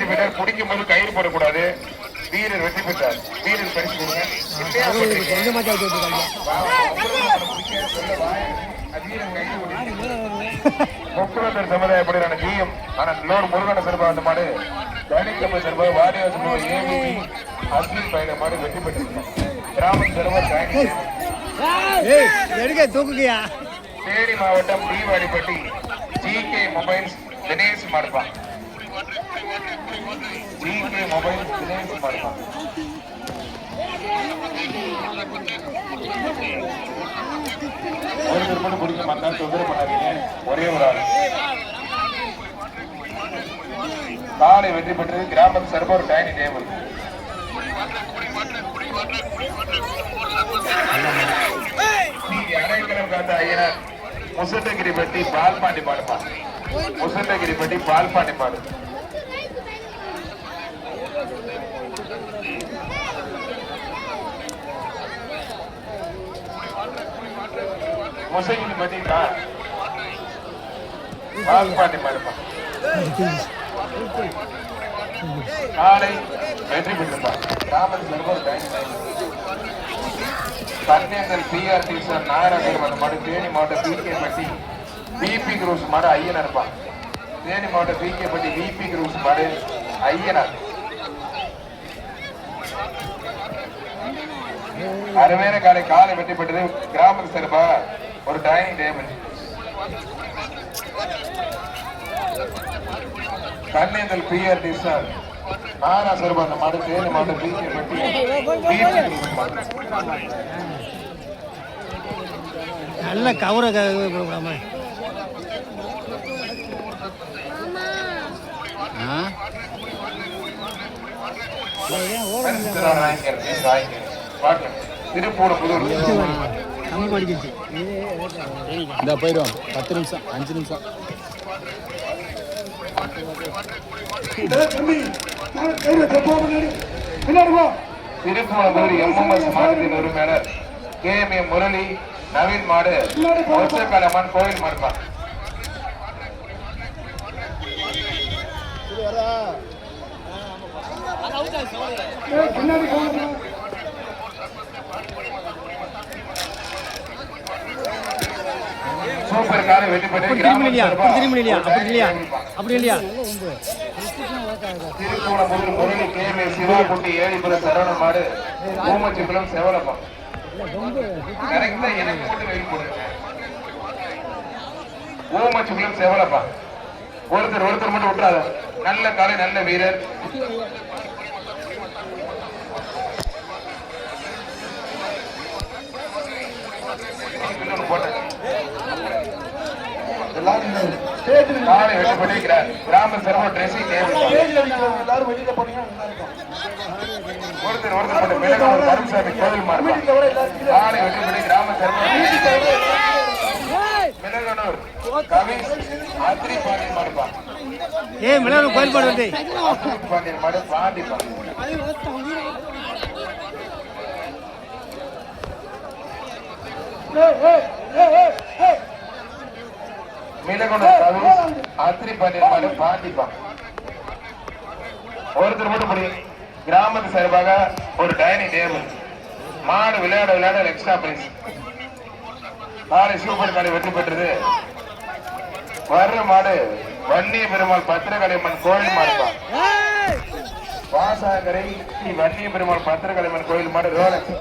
பெற்றார். குடிக்கும் போது கயிறு போடக்கூடாது. வீரர் வெற்றி பெற்றார். வீரர் பரிசு கொடுங்க. முக்குளத்தர் சமுதாயப்படியான ஜிஎம் லோர் முருகன சிறப்பாக வந்த மாடு தனிக்கம்பு சிறப்பாக வாரியா சிறப்பாக ஏபிசி அஸ்வின் பயிர மாடு வெற்றி பெற்றிருக்கோம். கிராம சிறப்பாக தேனி மாவட்டம் தீவாடிப்பட்டி ஜிகே மொபைல்ஸ் தினேஷ் மாடுப்பான். ஜிகே மொபைல்ஸ் தினேஷ் மாடுப்பான். ஒரு திருமணம் பிடிக்க மாட்டால் தொந்தரவு பண்ணாதீங்க. ஒரே ஒரு ஆள் காலை வெற்றி பெற்றது. கிராமத்து சர்வர் டைனி டேபிள். அரைக்கலம் காத்த ஐயனார் முசட்டகிரிப்பட்டி பால்பாண்டி மாடுப்பா. முசட்டகிரிப்பட்டி பால்பாண்டி மாடு. முசகிரிப்பட்டி பால்பாண்டி மாடுப்பா. காலை வெற்றி பெற்றிருப்பா. கிராமத்தில் சர்வர் டைனி கன்னியங்கள் பிஆர்டி சார் நாராயணன் அந்த மாடு. தேனி மாவட்டம் பிகேபட்டி பிபி குரூஸ் மாடு ஐயனார் இருப்பான். தேனி மாவட்டம் பிகேபட்டி பிபி குரூஸ் மாடு ஐயனார். அருமையான காலை காலை வெற்றி பெற்றது. கிராமத்து சிறப்பா ஒரு டைனிங் டேபிள். கன்னியங்கள் பிஆர்டி சார் நாரா சிறப்பா அந்த மாடு. தேனி மாவட்டம் பிகேபட்டி பிபி குரூஸ் மாடு. நல்ல கவர போடாம திருப்பூர் புதூர் இந்த போயிடுவோம். 10 நிமிஷம் 5 நிமிஷம். திருப்பூர் எம்எம்எஸ் மாநிலத்தின் உரிமையாளர் KMA முரளி நவீன் மாடு ஒற்றைக்காலம்மன் கோயில் மாடுப்பா. சூப்பர் காலை வெற்றி பெற்று திருப்பூர் முரளி KMA சிவாகுண்டி ஏழிபுர சரவண மாடு ஊமச்சிக்குளம் செவலப்பம். ஊமச்சிக்குளம் செவலப்பா. ஒருத்தர் மட்டும் விட்டுறாத. நல்ல காலை நல்ல வீரர். காலை வெட்டப்பட்டிருக்கிறார். கிராம சர்வ டிரெஸ்ஸிங் டேபிள். ஒருத்தர் மட்டும் மிளகாய் கருமசாமி கோவில் மாறுபா. காலை வெட்டப்பட்டி கிராம சர்வ மிளகனூர் கவிஸ் ஆத்திரி பாண்டியன் மாடுப்பா. மிளகனூர் கோயில் மாடு வந்து பாண்டியன் மாடு பாண்டிப்பா. மிளகனூர் கவிஸ் ஆத்திரி பாண்டியன் மாடு பாண்டிப்பா. ஒருத்தர் மட்டும் முடியும். கிராமத்து சார்பாக ஒரு டைனிங் டேபிள். மாடு விளையாட எக்ஸ்ட்ரா பிரைஸ். காலை சூப்பர் காலை வெற்றி பெற்றது. வர்ற மாடு வன்னிய பெருமாள் பத்திரகாளியம்மன் கோயில் மாடுப்பா. வாசாகரை வன்னிய பெருமாள் பத்திரகாளியம்மன் கோயில் மாடு ரோலக்ஸ்.